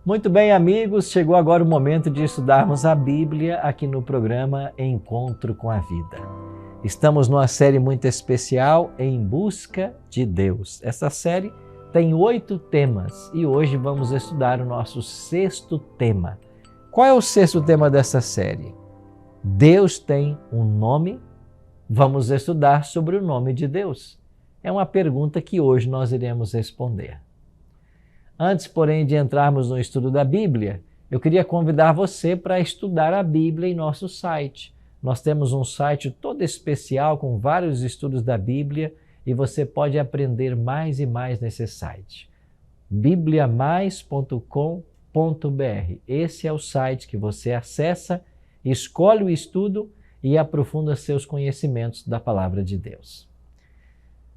Muito bem, amigos, chegou agora o momento de estudarmos a Bíblia aqui no programa Encontro com a Vida. Estamos numa série muito especial, Em Busca de Deus. Essa série tem 8 temas e hoje vamos estudar o nosso 6º tema. Qual é o 6º tema dessa série? Deus tem um nome? Vamos estudar sobre o nome de Deus. É uma pergunta que hoje nós iremos responder. Antes, porém, de entrarmos no estudo da Bíblia, eu queria convidar você para estudar a Bíblia em nosso site. Nós temos um site todo especial com vários estudos da Bíblia e você pode aprender mais e mais nesse site. bibliamais.com.br. Esse é o site que você acessa, escolhe o estudo e aprofunda seus conhecimentos da Palavra de Deus.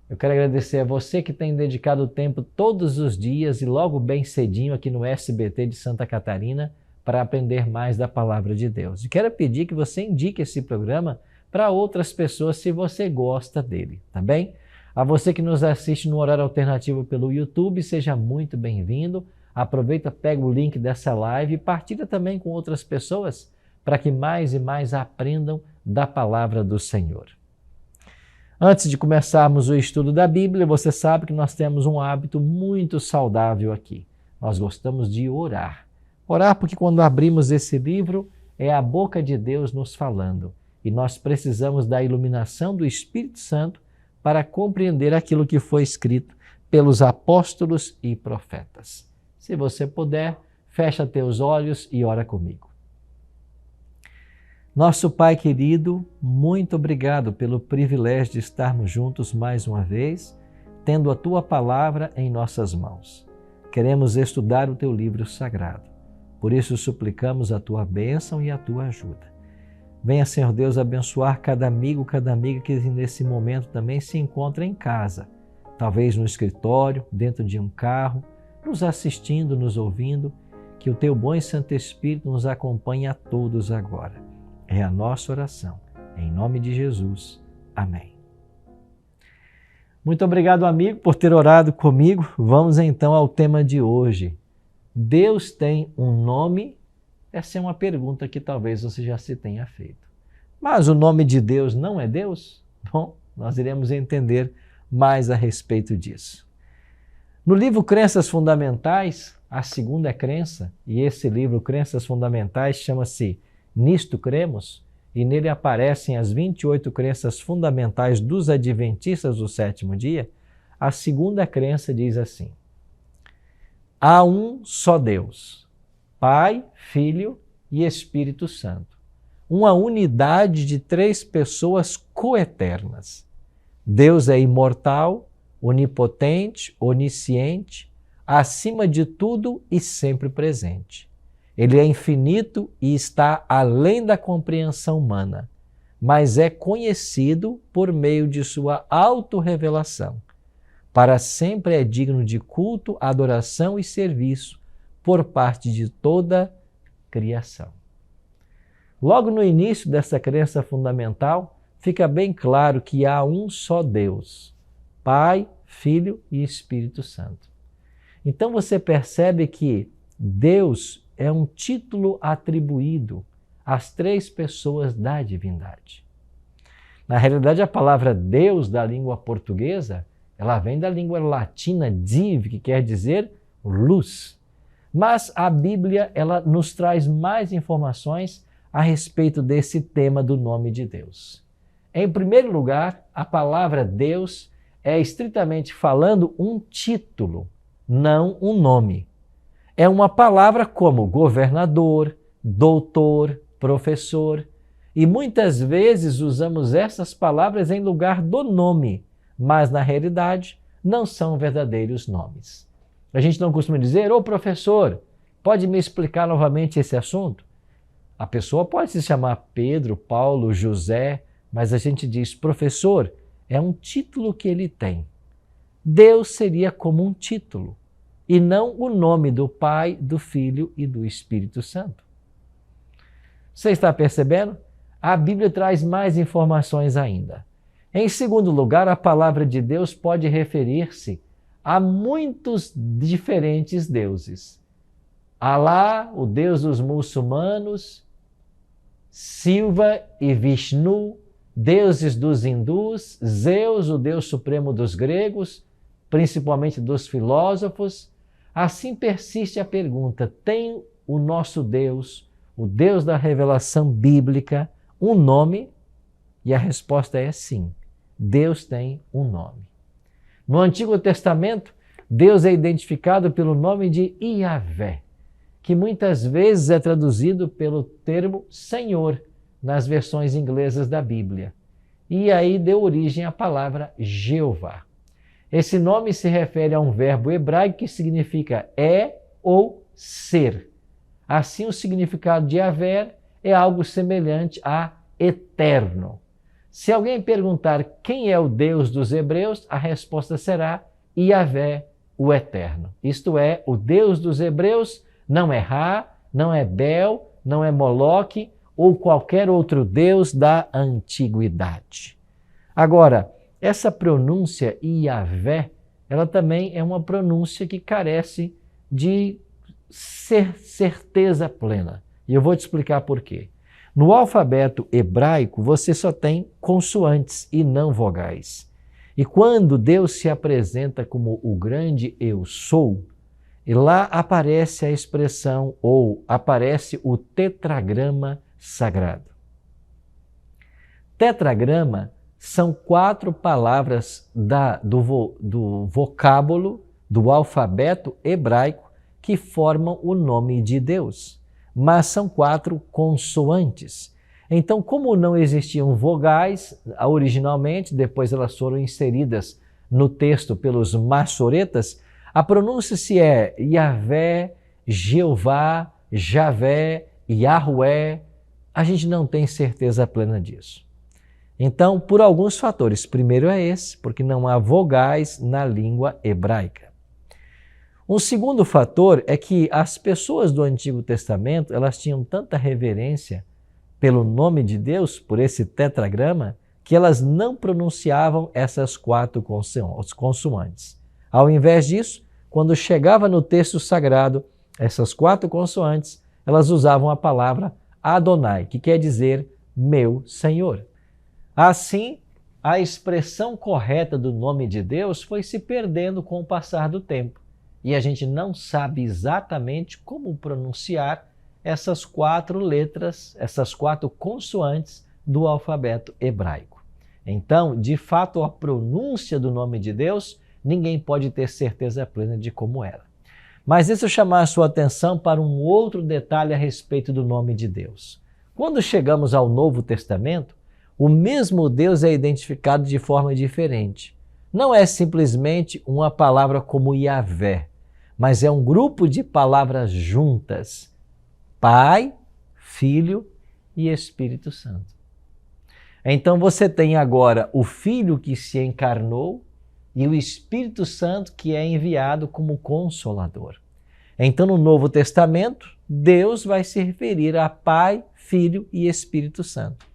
Eu quero agradecer a você que tem dedicado tempo todos os dias e logo bem cedinho aqui no SBT de Santa Catarina para aprender mais da Palavra de Deus. E quero pedir que você indique esse programa para outras pessoas se você gosta dele, tá bem? A você que nos assiste no horário alternativo pelo YouTube, seja muito bem-vindo. Aproveita, pega o link dessa live e partilha também com outras pessoas para que mais e mais aprendam da Palavra do Senhor. Antes de começarmos o estudo da Bíblia, você sabe que nós temos um hábito muito saudável aqui. Nós gostamos de orar. Orar porque quando abrimos esse livro, é a boca de Deus nos falando. E nós precisamos da iluminação do Espírito Santo para compreender aquilo que foi escrito pelos apóstolos e profetas. Se você puder, fecha teus olhos e ora comigo. Nosso Pai querido, muito obrigado pelo privilégio de estarmos juntos mais uma vez, tendo a Tua Palavra em nossas mãos. Queremos estudar o Teu livro sagrado. Por isso suplicamos a Tua bênção e a Tua ajuda. Venha, Senhor Deus, abençoar cada amigo, cada amiga que nesse momento também se encontra em casa, talvez no escritório, dentro de um carro, nos assistindo, nos ouvindo, que o Teu bom e Santo Espírito nos acompanhe a todos agora. É a nossa oração. Em nome de Jesus. Amém. Muito obrigado, amigo, por ter orado comigo. Vamos então ao tema de hoje. Deus tem um nome? Essa é uma pergunta que talvez você já se tenha feito. Mas o nome de Deus não é Deus? Bom, nós iremos entender mais a respeito disso. No livro Crenças Fundamentais, a segunda crença, e esse livro Crenças Fundamentais chama-se Nisto Cremos, e nele aparecem as 28 crenças fundamentais dos adventistas do 7º dia, a segunda crença diz assim: há um só Deus, Pai, Filho e Espírito Santo, uma unidade de 3 pessoas coeternas. Deus é imortal, onipotente, onisciente, acima de tudo e sempre presente. Ele é infinito e está além da compreensão humana, mas é conhecido por meio de sua autorrevelação. Para sempre é digno de culto, adoração e serviço por parte de toda a criação. Logo no início dessa crença fundamental, fica bem claro que há um só Deus, Pai, Filho e Espírito Santo. Então você percebe que Deus é um título atribuído às 3 pessoas da divindade. Na realidade, a palavra Deus da língua portuguesa, ela vem da língua latina div, que quer dizer luz. Mas a Bíblia, ela nos traz mais informações a respeito desse tema do nome de Deus. Em primeiro lugar, a palavra Deus é estritamente falando um título, não um nome. É uma palavra como governador, doutor, professor. E muitas vezes usamos essas palavras em lugar do nome, mas na realidade não são verdadeiros nomes. A gente não costuma dizer: ô professor, pode me explicar novamente esse assunto? A pessoa pode se chamar Pedro, Paulo, José, mas a gente diz professor, é um título que ele tem. Deus seria como um título, e não o nome do Pai, do Filho e do Espírito Santo. Você está percebendo? A Bíblia traz mais informações ainda. Em segundo lugar, a palavra de Deus pode referir-se a muitos diferentes deuses. Alá, o Deus dos muçulmanos, Shiva e Vishnu, deuses dos hindus, Zeus, o Deus supremo dos gregos, principalmente dos filósofos. Assim persiste a pergunta: tem o nosso Deus, o Deus da revelação bíblica, um nome? E a resposta é sim, Deus tem um nome. No Antigo Testamento, Deus é identificado pelo nome de Yahvé, que muitas vezes é traduzido pelo termo Senhor nas versões inglesas da Bíblia. E aí deu origem à palavra Jeová. Esse nome se refere a um verbo hebraico que significa ou ser. Assim, o significado de Yahvé é algo semelhante a eterno. Se alguém perguntar quem é o Deus dos hebreus, a resposta será Yahvé, o eterno. Isto é, o Deus dos hebreus não é Ra, não é Bel, não é Moloque ou qualquer outro Deus da antiguidade. Agora, essa pronúncia Yahvé, ela também é uma pronúncia que carece de certeza plena. E eu vou te explicar por quê. No alfabeto hebraico, você só tem consoantes e não vogais. E quando Deus se apresenta como o grande eu sou, e lá aparece a expressão ou aparece o tetragrama sagrado. Tetragrama são 4 palavras do vocábulo do alfabeto hebraico que formam o nome de Deus, mas são 4 consoantes. Então, como não existiam vogais originalmente, depois elas foram inseridas no texto pelos maçoretas, a pronúncia se é Yahvé, Jeová, Javé, Yahué. A gente não tem certeza plena disso. Então, por alguns fatores. Primeiro é esse, porque não há vogais na língua hebraica. Um segundo fator é que as pessoas do Antigo Testamento, elas tinham tanta reverência pelo nome de Deus, por esse tetragrama, que elas não pronunciavam essas 4 consoantes. Ao invés disso, quando chegava no texto sagrado, essas 4 consoantes, elas usavam a palavra Adonai, que quer dizer meu Senhor. Assim, a expressão correta do nome de Deus foi se perdendo com o passar do tempo. E a gente não sabe exatamente como pronunciar essas 4 letras, essas 4 consoantes do alfabeto hebraico. Então, de fato, a pronúncia do nome de Deus, ninguém pode ter certeza plena de como era. Mas deixa eu chamar a sua atenção para um outro detalhe a respeito do nome de Deus. Quando chegamos ao Novo Testamento, o mesmo Deus é identificado de forma diferente. Não é simplesmente uma palavra como Yahvé, mas é um grupo de palavras juntas: Pai, Filho e Espírito Santo. Então você tem agora o Filho que se encarnou e o Espírito Santo que é enviado como Consolador. Então no Novo Testamento, Deus vai se referir a Pai, Filho e Espírito Santo.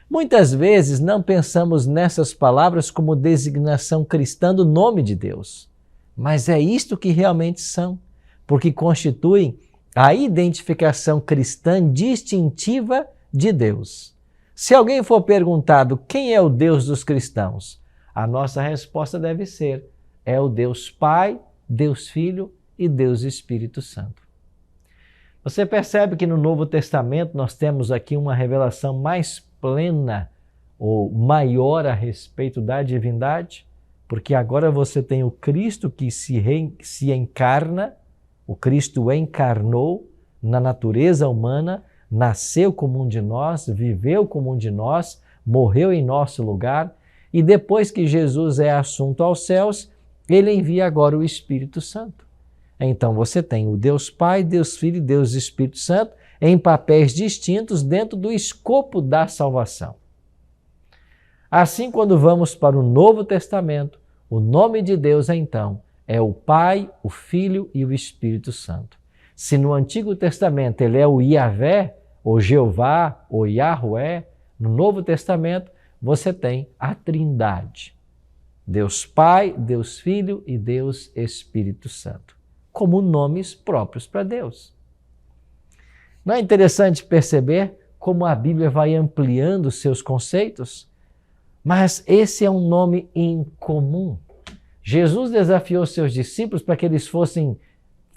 Muitas vezes não pensamos nessas palavras como designação cristã do nome de Deus, mas é isto que realmente são, porque constituem a identificação cristã distintiva de Deus. Se alguém for perguntado quem é o Deus dos cristãos, a nossa resposta deve ser: é o Deus Pai, Deus Filho e Deus Espírito Santo. Você percebe que no Novo Testamento nós temos aqui uma revelação mais plena ou maior a respeito da divindade? Porque agora você tem o Cristo que se encarna, o Cristo encarnou na natureza humana, nasceu como um de nós, viveu como um de nós, morreu em nosso lugar, e depois que Jesus é assunto aos céus, ele envia agora o Espírito Santo. Então você tem o Deus Pai, Deus Filho e Deus Espírito Santo em papéis distintos dentro do escopo da salvação. Assim, quando vamos para o Novo Testamento, o nome de Deus, então, é o Pai, o Filho e o Espírito Santo. Se no Antigo Testamento ele é o Yahvé, ou Jeová, ou Yahué, no Novo Testamento você tem a Trindade. Deus Pai, Deus Filho e Deus Espírito Santo. como nomes próprios para Deus. Não é interessante perceber como a Bíblia vai ampliando seus conceitos? Mas esse é um nome incomum. Jesus desafiou seus discípulos para que eles fossem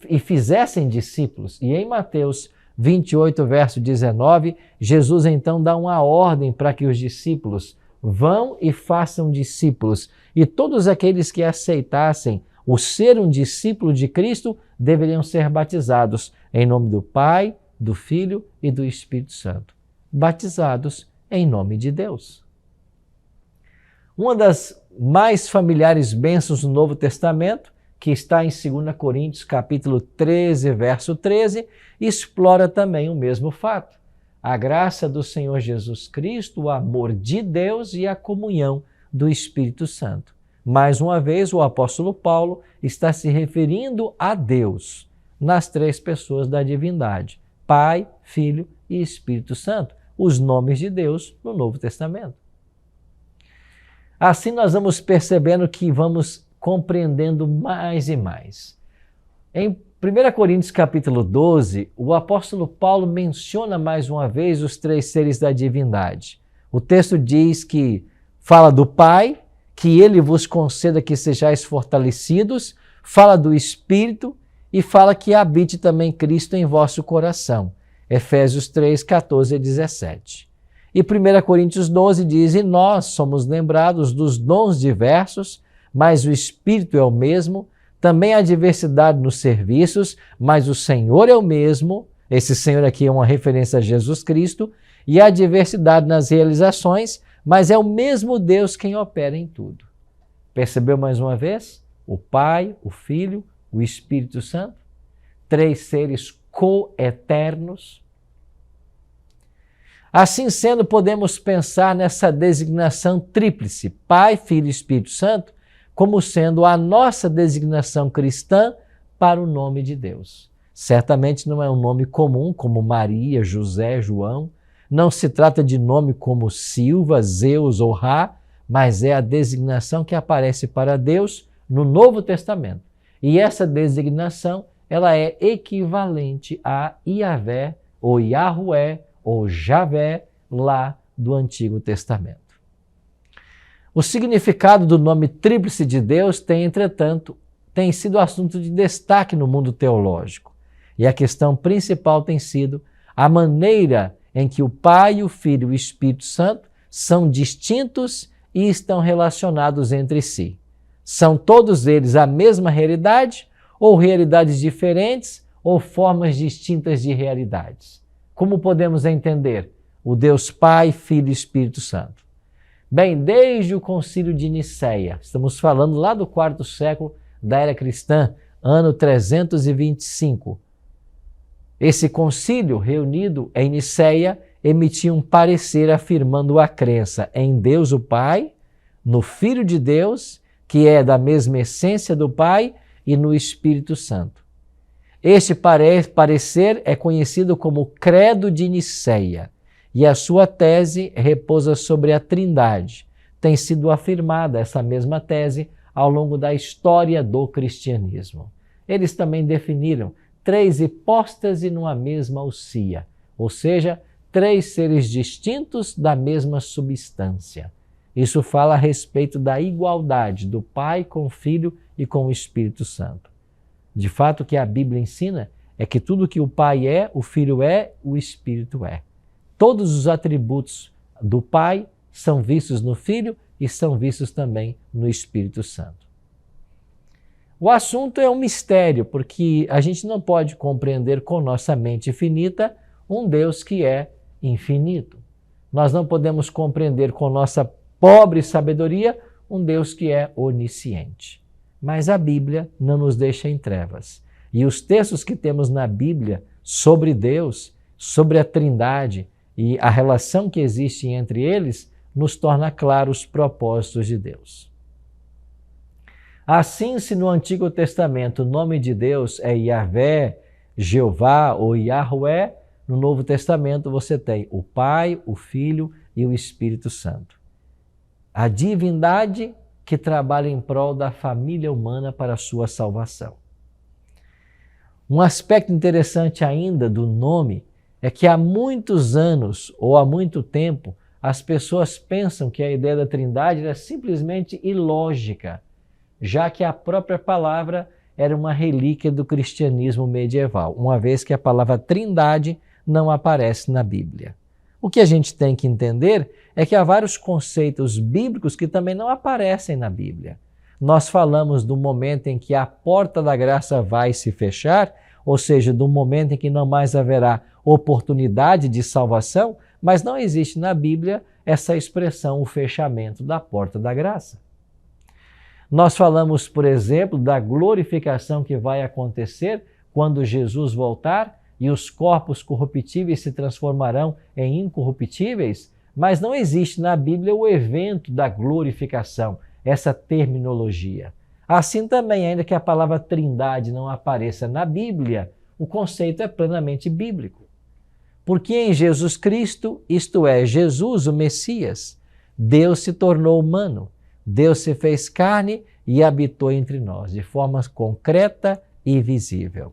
e fizessem discípulos. E em Mateus 28, verso 19, Jesus então dá uma ordem para que os discípulos vão e façam discípulos. E todos aqueles que aceitassem o ser um discípulo de Cristo deveriam ser batizados em nome do Pai, do Filho e do Espírito Santo. Batizados em nome de Deus. Uma das mais familiares bênçãos do Novo Testamento, que está em 2 Coríntios capítulo 13, verso 13, explora também o mesmo fato. A graça do Senhor Jesus Cristo, o amor de Deus e a comunhão do Espírito Santo. Mais uma vez, o apóstolo Paulo está se referindo a Deus nas três pessoas da divindade: Pai, Filho e Espírito Santo, os nomes de Deus no Novo Testamento. Assim nós vamos percebendo que vamos compreendendo mais e mais. Em 1 Coríntios capítulo 12, o apóstolo Paulo menciona mais uma vez os três seres da divindade. O texto diz que fala do Pai, que ele vos conceda que sejais fortalecidos, fala do Espírito e fala que habite também Cristo em vosso coração. Efésios 3, 14 e 17. E 1 Coríntios 12 diz: e nós somos lembrados dos dons diversos, mas o Espírito é o mesmo, também há diversidade nos serviços, mas o Senhor é o mesmo, esse Senhor aqui é uma referência a Jesus Cristo, e há diversidade nas realizações, mas é o mesmo Deus quem opera em tudo. Percebeu mais uma vez? O Pai, o Filho, o Espírito Santo, três seres coeternos. Assim sendo, podemos pensar nessa designação tríplice, Pai, Filho e Espírito Santo, como sendo a nossa designação cristã para o nome de Deus. Certamente não é um nome comum como Maria, José, João. Não se trata de nome como Silva, Zeus ou Ra, mas é a designação que aparece para Deus no Novo Testamento. E essa designação, ela é equivalente a Iavé ou Yahué ou Javé lá do Antigo Testamento. O significado do nome tríplice de Deus entretanto, tem sido assunto de destaque no mundo teológico. E a questão principal tem sido a maneira em que o Pai, o Filho e o Espírito Santo são distintos e estão relacionados entre si. São todos eles a mesma realidade ou realidades diferentes ou formas distintas de realidades? Como podemos entender o Deus Pai, Filho e Espírito Santo? Bem, desde o Concílio de Nicéia, estamos falando lá do quarto século da era cristã, ano 325. Esse concílio, reunido em Nicéia, emitia um parecer afirmando a crença em Deus o Pai, no Filho de Deus, que é da mesma essência do Pai, e no Espírito Santo. Este parecer é conhecido como Credo de Nicéia e a sua tese repousa sobre a Trindade. Tem sido afirmada essa mesma tese ao longo da história do cristianismo. Eles também definiram três hipóstases numa mesma ousia, ou seja, três seres distintos da mesma substância. Isso fala a respeito da igualdade do Pai com o Filho e com o Espírito Santo. De fato, o que a Bíblia ensina é que tudo que o Pai é, o Filho é, o Espírito é. Todos os atributos do Pai são vistos no Filho e são vistos também no Espírito Santo. O assunto é um mistério, porque a gente não pode compreender com nossa mente finita um Deus que é infinito. Nós não podemos compreender com nossa pobre sabedoria um Deus que é onisciente. Mas a Bíblia não nos deixa em trevas. E os textos que temos na Bíblia sobre Deus, sobre a Trindade e a relação que existe entre eles, nos torna claros os propósitos de Deus. Assim, se no Antigo Testamento o nome de Deus é Yahvé, Jeová ou Yahué, no Novo Testamento você tem o Pai, o Filho e o Espírito Santo. A divindade que trabalha em prol da família humana para a sua salvação. Um aspecto interessante ainda do nome é que há muitos anos ou há muito tempo as pessoas pensam que a ideia da Trindade é simplesmente ilógica, já que a própria palavra era uma relíquia do cristianismo medieval, uma vez que a palavra Trindade não aparece na Bíblia. O que a gente tem que entender é que há vários conceitos bíblicos que também não aparecem na Bíblia. Nós falamos do momento em que a porta da graça vai se fechar, ou seja, do momento em que não mais haverá oportunidade de salvação, mas não existe na Bíblia essa expressão, o fechamento da porta da graça. Nós falamos, por exemplo, da glorificação que vai acontecer quando Jesus voltar e os corpos corruptíveis se transformarão em incorruptíveis, mas não existe na Bíblia o evento da glorificação, essa terminologia. Assim também, ainda que a palavra Trindade não apareça na Bíblia, o conceito é plenamente bíblico. Porque em Jesus Cristo, isto é, Jesus, o Messias, Deus se tornou humano, Deus se fez carne e habitou entre nós, de forma concreta e visível.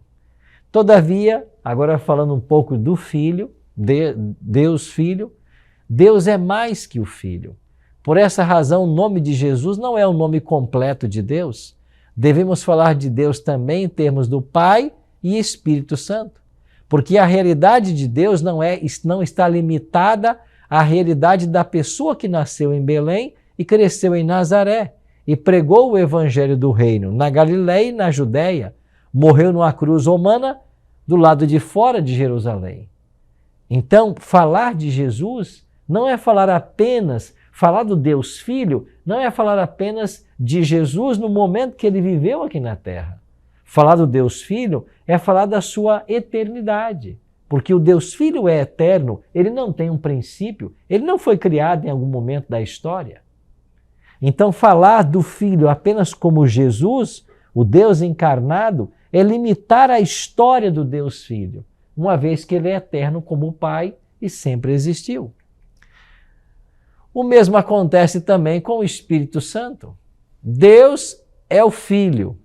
Todavia, agora falando um pouco do Filho, Deus Filho, Deus é mais que o Filho. Por essa razão, o nome de Jesus não é o nome completo de Deus. Devemos falar de Deus também em termos do Pai e Espírito Santo. Porque a realidade de Deus não está limitada à realidade da pessoa que nasceu em Belém e cresceu em Nazaré e pregou o evangelho do reino na Galiléia e na Judéia, morreu numa cruz romana do lado de fora de Jerusalém. Então, falar de Jesus não é falar do Deus Filho, não é falar apenas de Jesus no momento que ele viveu aqui na terra. Falar do Deus Filho é falar da sua eternidade, porque o Deus Filho é eterno, ele não tem um princípio, ele não foi criado em algum momento da história. Então, falar do Filho apenas como Jesus, o Deus encarnado, é limitar a história do Deus Filho, uma vez que ele é eterno como o Pai e sempre existiu. O mesmo acontece também com o Espírito Santo. Deus é o Filho,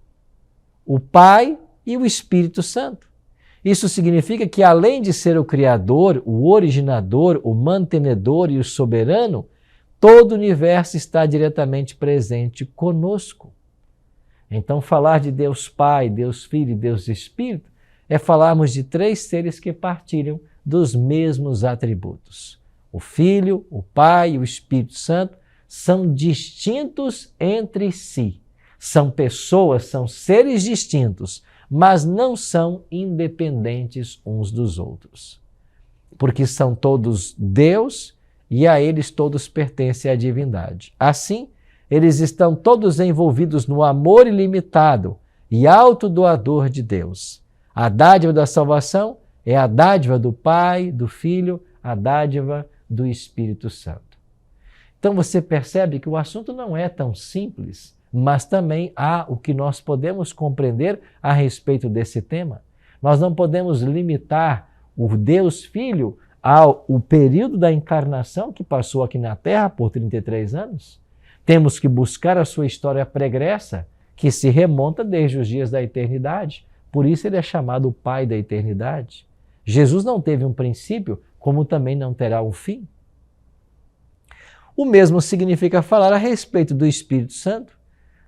o Pai e o Espírito Santo. Isso significa que, além de ser o Criador, o originador, o mantenedor e o soberano, todo o universo está diretamente presente conosco. Então, falar de Deus Pai, Deus Filho e Deus Espírito é falarmos de três seres que partilham dos mesmos atributos. O Filho, o Pai e o Espírito Santo são distintos entre si. São pessoas, são seres distintos, mas não são independentes uns dos outros. Porque são todos Deus e a eles todos pertence a divindade. Assim, eles estão todos envolvidos no amor ilimitado e autodoador de Deus. A dádiva da salvação é a dádiva do Pai, do Filho, a dádiva do Espírito Santo. Então você percebe que o assunto não é tão simples, mas também há o que nós podemos compreender a respeito desse tema. Nós não podemos limitar o Deus Filho ao período da encarnação que passou aqui na Terra por 33 anos. Temos que buscar a sua história pregressa, que se remonta desde os dias da eternidade. Por isso ele é chamado o Pai da eternidade. Jesus não teve um princípio, como também não terá um fim. O mesmo significa falar a respeito do Espírito Santo.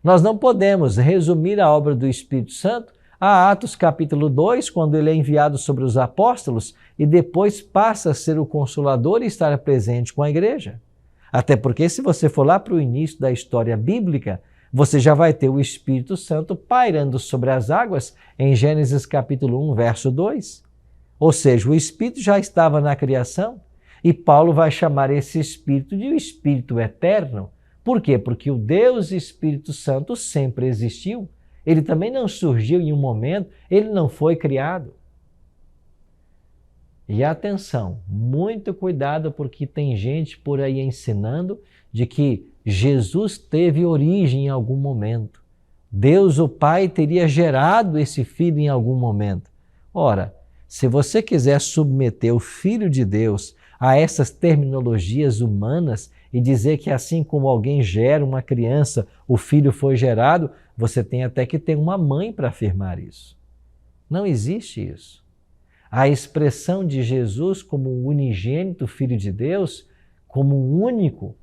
Nós não podemos resumir a obra do Espírito Santo a Atos capítulo 2, quando ele é enviado sobre os apóstolos e depois passa a ser o Consolador e estar presente com a igreja. Até porque, se você for lá para o início da história bíblica, você já vai ter o Espírito Santo pairando sobre as águas em Gênesis capítulo 1, verso 2. Ou seja, o Espírito já estava na criação e Paulo vai chamar esse Espírito de o Espírito eterno. Por quê? Porque o Deus Espírito Santo sempre existiu. Ele também não surgiu em um momento, ele não foi criado. E atenção, muito cuidado, porque tem gente por aí ensinando de que Jesus teve origem em algum momento. Deus, o Pai, teria gerado esse Filho em algum momento. Ora, se você quiser submeter o Filho de Deus a essas terminologias humanas e dizer que assim como alguém gera uma criança, o Filho foi gerado, você tem até que ter uma mãe para afirmar isso. Não existe isso. A expressão de Jesus como o unigênito Filho de Deus, como o único,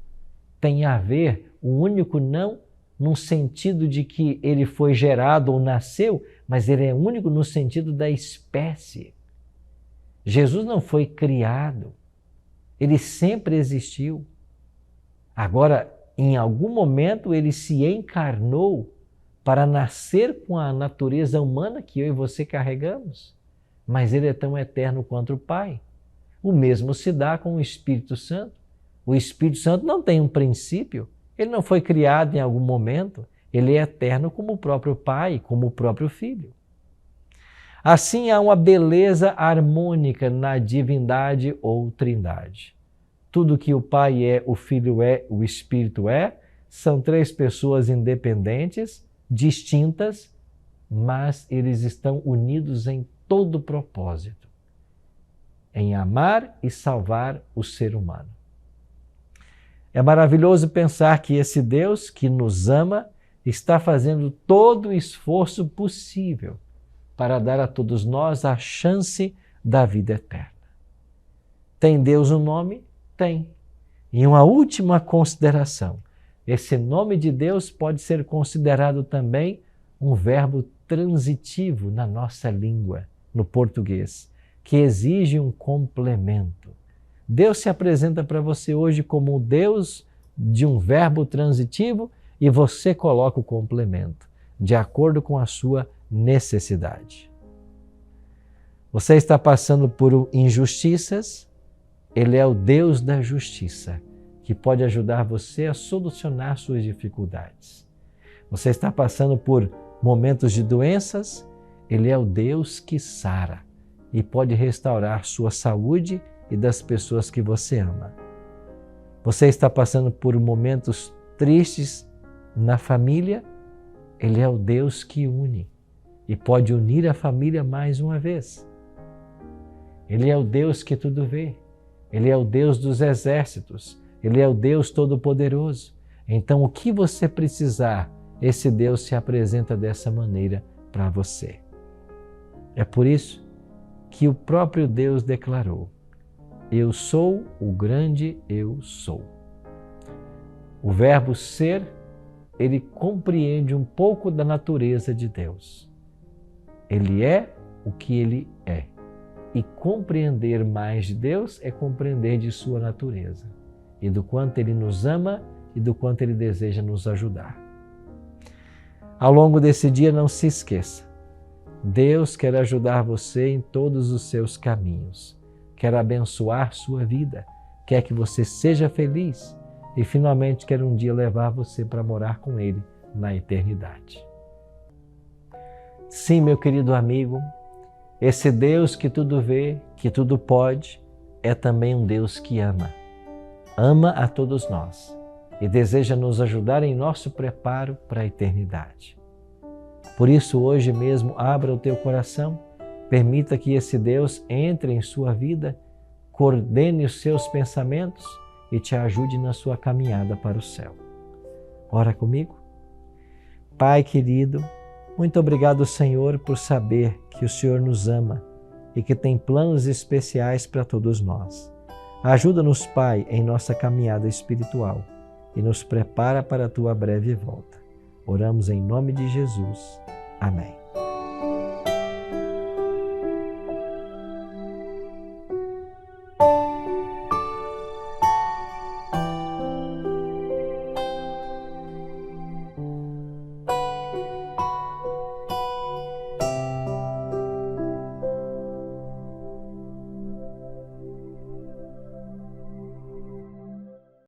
tem a ver, o único não no sentido de que ele foi gerado ou nasceu, mas ele é único no sentido da espécie. Jesus não foi criado, ele sempre existiu. Agora, em algum momento, ele se encarnou para nascer com a natureza humana que eu e você carregamos. Mas ele é tão eterno quanto o Pai. O mesmo se dá com o Espírito Santo. O Espírito Santo não tem um princípio, ele não foi criado em algum momento, ele é eterno como o próprio Pai, como o próprio Filho. Assim há uma beleza harmônica na divindade ou trindade. Tudo que o Pai é, o Filho é, o Espírito é, são três pessoas independentes, distintas, mas eles estão unidos em todo propósito, em amar e salvar o ser humano. É maravilhoso pensar que esse Deus que nos ama está fazendo todo o esforço possível para dar a todos nós a chance da vida eterna. Tem Deus um nome? Tem. E uma última consideração. Esse nome de Deus pode ser considerado também um verbo transitivo na nossa língua, no português, que exige um complemento. Deus se apresenta para você hoje como o Deus de um verbo transitivo e você coloca o complemento, de acordo com a sua necessidade. Você está passando por injustiças? Ele é o Deus da justiça, que pode ajudar você a solucionar suas dificuldades. Você está passando por momentos de doenças? Ele é o Deus que sara e pode restaurar sua saúde e das pessoas que você ama. Você está passando por momentos tristes na família? Ele é o Deus que une e pode unir a família mais uma vez. Ele é o Deus que tudo vê. Ele é o Deus dos exércitos. Ele é o Deus Todo-Poderoso. Então, o que você precisar, esse Deus se apresenta dessa maneira para você. É por isso que o próprio Deus declarou: eu sou o grande eu sou. O verbo ser, ele compreende um pouco da natureza de Deus. Ele é o que ele é. E compreender mais de Deus é compreender de sua natureza e do quanto ele nos ama e do quanto ele deseja nos ajudar. Ao longo desse dia, não se esqueça, Deus quer ajudar você em todos os seus caminhos, quer abençoar sua vida, quer que você seja feliz e finalmente quer um dia levar você para morar com Ele na eternidade. Sim, meu querido amigo, esse Deus que tudo vê, que tudo pode, é também um Deus que ama. Ama a todos nós e deseja nos ajudar em nosso preparo para a eternidade. Por isso, hoje mesmo, abra o teu coração, permita que esse Deus entre em sua vida, coordene os seus pensamentos e te ajude na sua caminhada para o céu. Ora comigo. Pai querido, muito obrigado, Senhor, por saber que o Senhor nos ama e que tem planos especiais para todos nós. Ajuda-nos, Pai, em nossa caminhada espiritual e nos prepara para a Tua breve volta. Oramos em nome de Jesus. Amém.